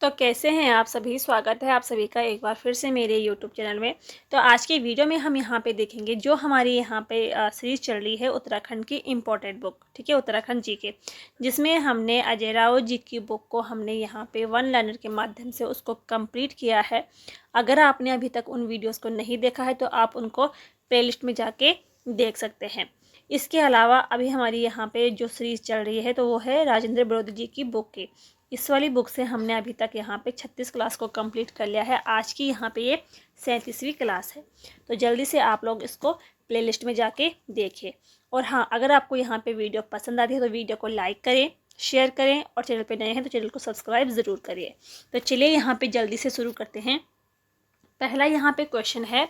तो कैसे हैं आप सभी। स्वागत है आप सभी का एक बार फिर से मेरे यूट्यूब चैनल में। तो आज की वीडियो में हम यहाँ पे देखेंगे जो हमारी यहाँ पे सीरीज चल रही है उत्तराखंड की इम्पोर्टेंट बुक, ठीक है, उत्तराखंड जी के, जिसमें हमने अजय राव जी की बुक को हमने यहाँ पे वन लर्नर के माध्यम से उसको कंप्लीट किया है। अगर आपने अभी तक उन वीडियोज़ को नहीं देखा है तो आप उनको प्लेलिस्ट में जाके देख सकते हैं। इसके अलावा अभी हमारी यहाँ पे जो सीरीज़ चल रही है तो वो है राजेंद्र बड़ौदा जी की बुक की। इस वाली बुक से हमने अभी तक यहाँ पे 36 क्लास को कंप्लीट कर लिया है। आज की यहाँ पे ये 37वीं क्लास है। तो जल्दी से आप लोग इसको प्लेलिस्ट में जाके देखिए। और हाँ, अगर आपको यहाँ पे वीडियो पसंद आती है तो वीडियो को लाइक करें, शेयर करें और चैनल पे नए हैं तो चैनल को सब्सक्राइब ज़रूर करिए। तो चलिए यहाँ पे जल्दी से शुरू करते हैं। पहला यहाँ पे क्वेश्चन है,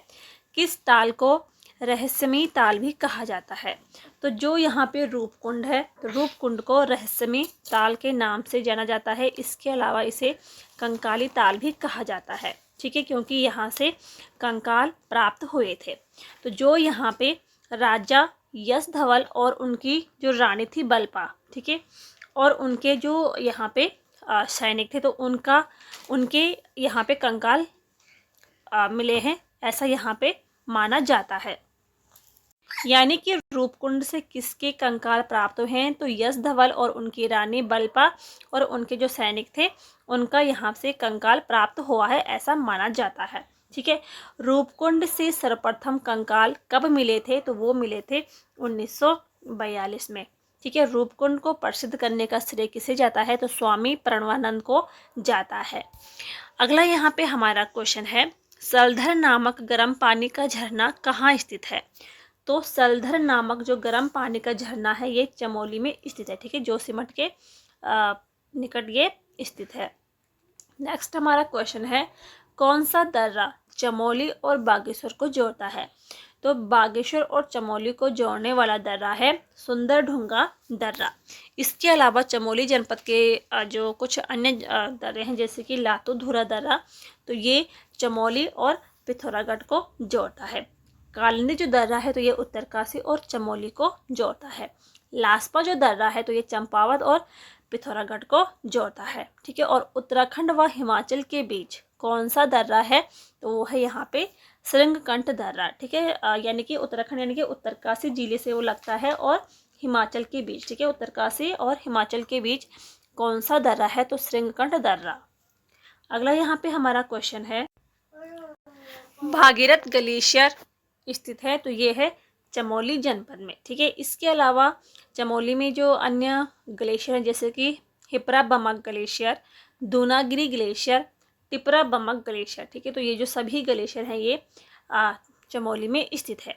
किस ताल को रहस्यमयी ताल भी कहा जाता है। तो जो यहाँ पे रूपकुंड है तो रूपकुंड को रहस्यमयी ताल के नाम से जाना जाता है। इसके अलावा इसे कंकाली ताल भी कहा जाता है, ठीक है, क्योंकि यहाँ से कंकाल प्राप्त हुए थे। तो जो यहाँ पे राजा यश धवल और उनकी जो रानी थी बलपा, ठीक है, और उनके जो यहाँ पे सैनिक थे तो उनके यहाँ पे कंकाल मिले हैं, ऐसा यहाँ पे माना जाता है। यानी कि रूपकुंड से किसके कंकाल प्राप्त हुए हैं तो यश धवल और उनकी रानी बलपा और उनके जो सैनिक थे उनका यहाँ से कंकाल प्राप्त हुआ है, ऐसा माना जाता है, ठीक है। रूपकुंड से सर्वप्रथम कंकाल कब मिले थे तो वो मिले थे 1942 में, ठीक है। रूपकुंड को प्रसिद्ध करने का श्रेय किसे जाता है तो स्वामी प्रणवानंद को जाता है। अगला यहाँ पे हमारा क्वेश्चन है, सलधर नामक गर्म पानी का झरना कहाँ स्थित है। तो सलधर नामक जो गर्म पानी का झरना है ये चमोली में स्थित है, ठीक है, जोशीमठ के निकट ये स्थित है। नेक्स्ट हमारा क्वेश्चन है, कौन सा दर्रा चमोली और बागेश्वर को जोड़ता है। तो बागेश्वर और चमोली को जोड़ने वाला दर्रा है सुंदर ढूंगा दर्रा। इसके अलावा चमोली जनपद के जो कुछ अन्य दर्रे हैं जैसे कि लातू धुरा दर्रा, तो ये चमोली और पिथौरागढ़ को जोड़ता है। कालिंदी जो दर्रा है तो ये उत्तरकाशी और चमोली को जोड़ता है। लास्पा जो दर्रा है तो ये चंपावत और पिथौरागढ़ को जोड़ता है, ठीक है। और उत्तराखंड व हिमाचल के बीच कौन सा दर्रा है तो वो है यहाँ पे श्रृंगकंठ दर्रा, ठीक है। यानी कि उत्तराखंड यानी कि उत्तरकाशी जिले से वो लगता है और हिमाचल के बीच, ठीक है, उत्तरकाशी और हिमाचल के बीच कौन सा दर्रा है तो श्रृंगकंठ दर्रा। अगला यहाँ पे हमारा क्वेश्चन है, भागीरथ ग्लेशियर स्थित है तो ये है चमोली जनपद में, ठीक है। इसके अलावा चमोली में जो अन्य ग्लेशियर हैं जैसे कि Hipra Bamak glacier, Dunagiri glacier, Tipra Bamak glacier, ठीक है, तो ये जो सभी ग्लेशियर हैं ये चमोली में स्थित है।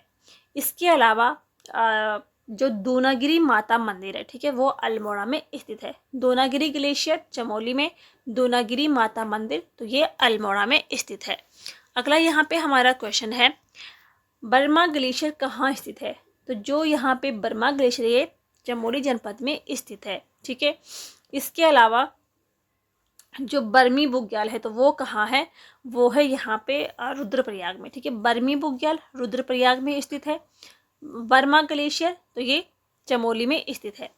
इसके अलावा जो दूनागिरी माता मंदिर है, ठीक है, वो अल्मोड़ा में स्थित है। दूनागिरी ग्लेशियर चमोली में, दूनागिरी माता मंदिर तो ये अल्मोड़ा में स्थित है। अगला यहाँ पे हमारा क्वेश्चन है, बर्मा ग्लेशियर कहाँ स्थित है। तो जो यहाँ पे बर्मा ग्लेशियर ये चमोली जनपद में स्थित है, ठीक है। इसके अलावा जो बर्मी बुग्याल है तो वो कहाँ है, वो है यहाँ पे रुद्रप्रयाग में, ठीक है। बर्मी बुग्याल रुद्रप्रयाग में स्थित है। बर्मा ग्लेशियर तो ये चमोली में स्थित है।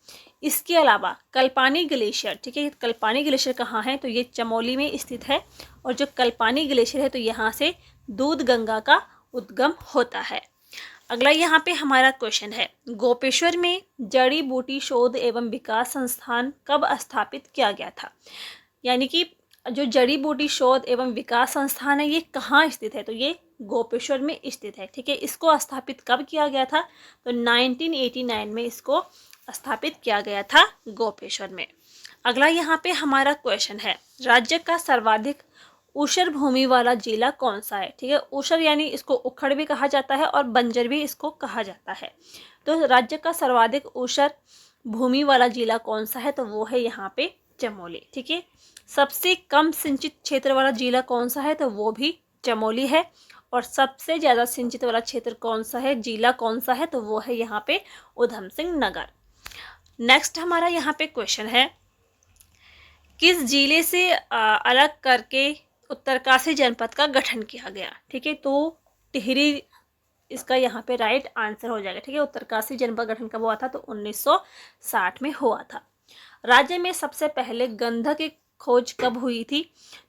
इसके अलावा कल्पानी ग्लेशियर, ठीक है, कल्पानी ग्लेशियर कहाँ है तो ये चमोली में स्थित है। और जो कल्पानी ग्लेशियर है तो यहाँ से दूध गंगा का उद्गम होता है। अगला यहाँ पे हमारा क्वेश्चन है, गोपेश्वर में जड़ी बूटी शोध एवं विकास संस्थान कब स्थापित किया गया था। यानी कि जो जड़ी बूटी शोध एवं विकास संस्थान है ये कहाँ स्थित है तो ये गोपेश्वर में स्थित है, ठीक है। इसको स्थापित कब किया गया था तो 1989 में इसको स्थापित किया गया था गोपेश्वर में। अगला यहाँ पे हमारा क्वेश्चन है, राज्य का सर्वाधिक ऊषर भूमि वाला जिला कौन सा है, ठीक है। ऊषर यानी इसको उखड़ भी कहा जाता है और बंजर भी इसको कहा जाता है। तो राज्य का सर्वाधिक ऊषर भूमि वाला जिला कौन सा है तो वो है यहाँ पे चमोली, ठीक है। सबसे कम सिंचित क्षेत्र वाला जिला कौन सा है तो वो भी चमोली है। और सबसे ज़्यादा सिंचित वाला क्षेत्र कौन सा है, जिला कौन सा है तो वो है यहाँ पे उधम सिंह नगर। नेक्स्ट हमारा यहाँ पे क्वेश्चन है, किस जिले से अलग करके उत्तरकाशी जनपद का गठन किया गया, ठीक है। तो टिहरी इसका यहाँ पे राइट आंसर हो जाएगा, ठीक है। उत्तरकाशी जनपद गठन कब हुआ था तो 1960 में हुआ था। राज्य में सबसे पहले गंधक खोज कब हुई थी?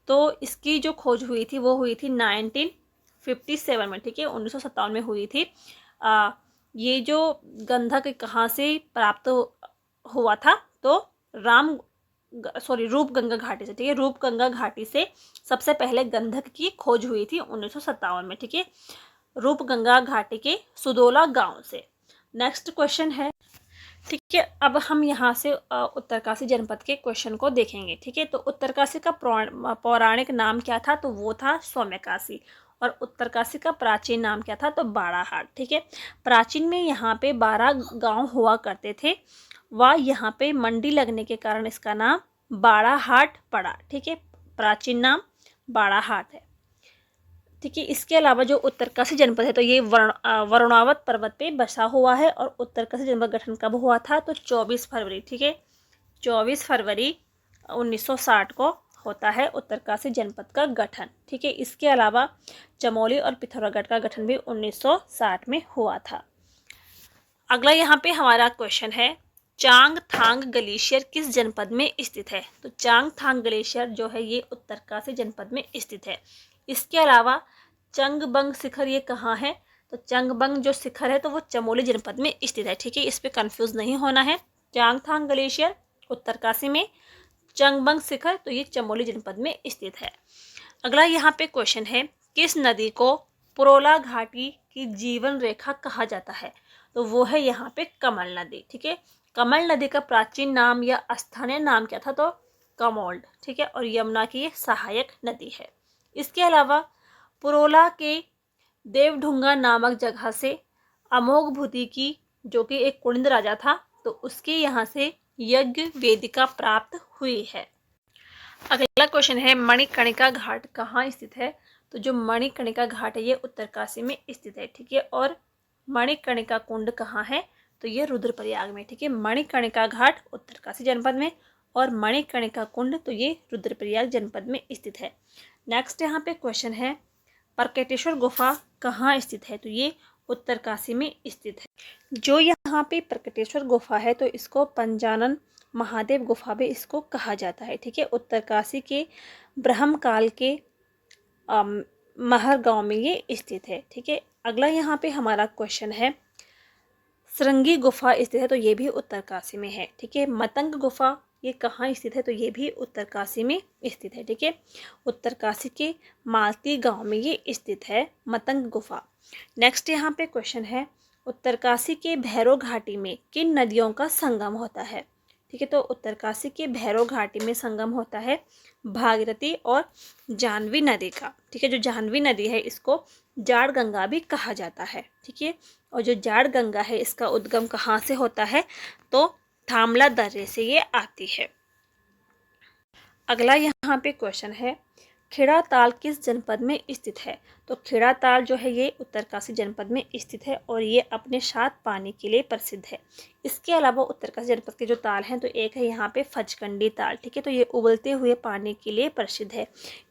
तो इसकी जो खोज हुई थी वो हुई थी 1957 में, ठीक है, 1957 में हुई थी। ये जो गंधक कहाँ से प्राप्त हुआ था? तो रूपगंगा घाटी से, ठीक है, रूपगंगा घाटी से सबसे पहले गंधक की खोज हुई थी 1957 में, ठीक है, रूपगंगा घाटी के सुदोला गांव से। नेक्स्ट क्वेश्चन है, ठीक है, अब हम यहाँ से उत्तरकाशी जनपद के क्वेश्चन को देखेंगे, ठीक है। तो उत्तरकाशी का पौराणिक नाम क्या था? तो वो था सौम्यकाशी। और उत्तरकाशी का प्राचीन नाम क्या था? तो बाड़ाहाट, ठीक है। प्राचीन में यहाँ पे 12 गांव हुआ करते थे, व यहाँ पे मंडी लगने के कारण इसका नाम बाड़ाहाट पड़ा, ठीक है। प्राचीन नाम बाड़ाहाट है, ठीक है। इसके अलावा जो उत्तरकाशी जनपद है तो ये वरुणावत पर्वत पे बसा हुआ है। और उत्तरकाशी जनपद गठन कब हुआ था? तो 24 फरवरी, ठीक है, 24 फरवरी 1960 को होता है उत्तरकाशी जनपद का गठन, ठीक है। इसके अलावा चमोली और पिथौरागढ़ का गठन भी 1960 में हुआ था। अगला यहाँ पे हमारा क्वेश्चन है, चांगथांग ग्लेशियर किस जनपद में स्थित है? तो चांगथांग ग्लेशियर जो है ये उत्तरकाशी जनपद में स्थित है। इसके अलावा चंगबंग शिखर ये कहाँ है? तो चंगबंग जो शिखर है तो वो चमोली जनपद में स्थित है, ठीक है, इस पे कंफ्यूज नहीं होना है। चांगथांग ग्लेशियर उत्तरकाशी में, चंगबंग शिखर तो ये चमोली जनपद में स्थित है। अगला यहाँ पे क्वेश्चन है, किस नदी को पुरोला घाटी की जीवन रेखा कहा जाता है? तो वो है यहाँ पे कमल नदी, ठीक है। कमल नदी का प्राचीन नाम या स्थानीय नाम क्या था? तो कमोल्ड, ठीक है। और यमुना की ये सहायक नदी है। इसके अलावा पुरोला के देवढुंगा नामक जगह से अमोघ भूति की, जो कि एक कुलिंद राजा था, तो उसके यहाँ से यज्ञ वेदिका प्राप्त हुई है। अगला क्वेश्चन है, मणिकर्णिका घाट कहाँ स्थित है? तो जो मणिकर्णिका घाट है ये उत्तरकाशी में स्थित है, ठीक है। और मणिकर्णिका कुंड कहाँ है? तो ये रुद्रप्रयाग में, ठीक है। मणिकर्णिका घाट उत्तरकाशी जनपद में और मणिकर्णिका कुंड तो ये रुद्रप्रयाग जनपद में स्थित है। नेक्स्ट यहाँ पे क्वेश्चन है, प्रकटेश्वर गुफा कहाँ स्थित है? तो ये उत्तरकाशी में स्थित है। जो यहाँ पे प्रकटेश्वर गुफा है तो इसको पंजानन महादेव गुफा भी इसको कहा जाता है, ठीक है। उत्तरकाशी के ब्रह्मकाल के महर गांव में ये स्थित है, ठीक है। अगला यहाँ पे हमारा क्वेश्चन है, श्रृंगी गुफा स्थित है तो ये भी उत्तरकाशी में है, ठीक है। मतंग गुफा ये कहाँ स्थित है? तो ये भी उत्तरकाशी में स्थित है, ठीक है। उत्तरकाशी के मालती गांव में ये स्थित है मतंग गुफा। नेक्स्ट यहाँ पे क्वेश्चन है, उत्तरकाशी के भैरव घाटी में किन नदियों का संगम होता है? ठीक है, तो उत्तरकाशी के भैरव घाटी में संगम होता है भागीरथी और जाह्नवी नदी का, ठीक है। जो जाह्नवी नदी है इसको जाड़ गंगा भी कहा जाता है, ठीक है। और जो जाड़ गंगा है इसका उद्गम कहाँ से होता है? तो थामला दर्रे से ये आती है। अगला यहाँ पे क्वेश्चन है, खेड़ा ताल किस जनपद में स्थित है? तो खेड़ा ताल जो है ये उत्तरकाशी जनपद में स्थित है और ये अपने सात पानी के लिए प्रसिद्ध है। इसके अलावा उत्तरकाशी जनपद के जो ताल हैं तो एक है यहाँ पे फचकंडी ताल, ठीक है, तो ये उबलते हुए पानी के लिए प्रसिद्ध है।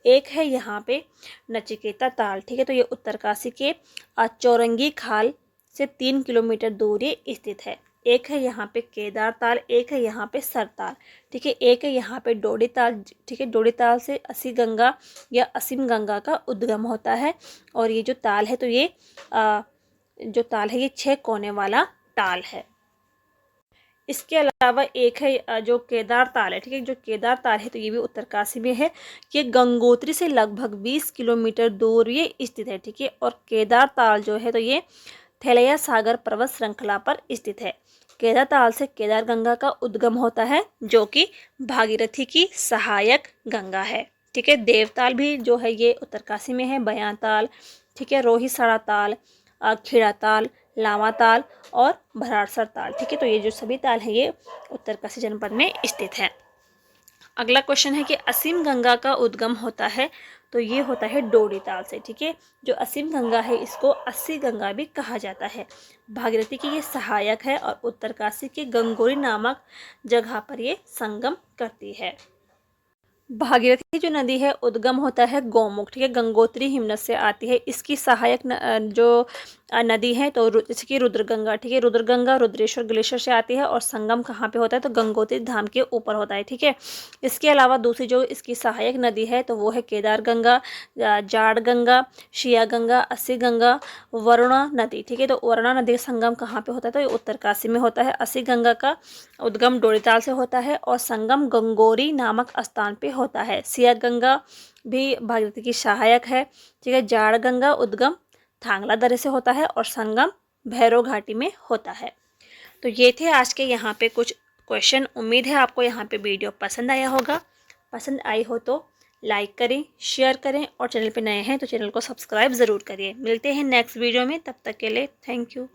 एक है यहाँ पे नचिकेता ताल, ठीक है, तो ये उत्तरकाशी के चौरंगी खाल से 3 किलोमीटर दूर ये स्थित है। एक है यहाँ पे केदार ताल, एक है यहाँ पे सरताल, ठीक है, एक है यहाँ पे डोडी ताल, ठीक है। डोडी ताल से असी गंगा या असीम गंगा का उद्गम होता है और ये जो ताल है तो ये जो ताल है ये 6 कोने वाला ताल है। इसके अलावा एक है जो केदार ताल है, ठीक है, जो केदार ताल है तो ये भी उत्तरकाशी में है। ये गंगोत्री से लगभग 20 किलोमीटर दूर ये स्थित है, ठीक है। और केदार ताल जो है तो ये थैलैया सागर पर्वत श्रृंखला पर स्थित है। केदार ताल से केदार गंगा का उद्गम होता है जो कि भागीरथी की सहायक गंगा है, ठीक है। देवताल भी जो है ये उत्तरकाशी में है, बयां ताल, ठीक है, रोहिसड़ा ताल, खेड़ा ताल, लावा ताल और भराड़सर ताल, ठीक है। तो ये जो सभी ताल हैं ये उत्तरकाशी जनपद में स्थित है। अगला क्वेश्चन है कि असीम गंगा का उद्गम होता है तो ये होता है डोडी ताल से, ठीक है। जो असीम गंगा है इसको अस्सी गंगा भी कहा जाता है। भागीरथी की ये सहायक है और उत्तरकाशी के गंगोरी नामक जगह पर ये संगम करती है। भागीरथी जो नदी है उद्गम होता है गौमुख, ठीक है, गंगोत्री हिमनद से आती है। इसकी सहायक जो नदी हैं तो जैसे कि रुद्रगंगा, ठीक है, रुद्रगंगा रुद्रेश्वर ग्लेशियर से आती है और संगम कहाँ पे होता है तो गंगोत्री धाम के ऊपर होता है, ठीक है। इसके अलावा दूसरी जो इसकी सहायक नदी है तो वो है केदार गंगा, जाड़ गंगा, शिया गंगा, अस्सी गंगा, वरुणा नदी, ठीक है। तो वरुणा नदी का संगम कहाँ पे होता है तो ये उत्तरकाशी में होता है। अस्सी गंगा का उद्गम डोरीताल से होता है और संगम गंगोरी नामक स्थान पे होता है। सिया गंगा भी भागीरथी की सहायक है, ठीक है। जाड़ गंगा उद्गम थांगला दर्रे से होता है और संगम भैरव घाटी में होता है। तो ये थे आज के यहाँ पे कुछ क्वेश्चन। उम्मीद है आपको यहाँ पे वीडियो पसंद आया होगा। पसंद आई हो तो लाइक करें, शेयर करें और चैनल पे नए हैं तो चैनल को सब्सक्राइब ज़रूर करिए। मिलते हैं नेक्स्ट वीडियो में, तब तक के लिए थैंक यू।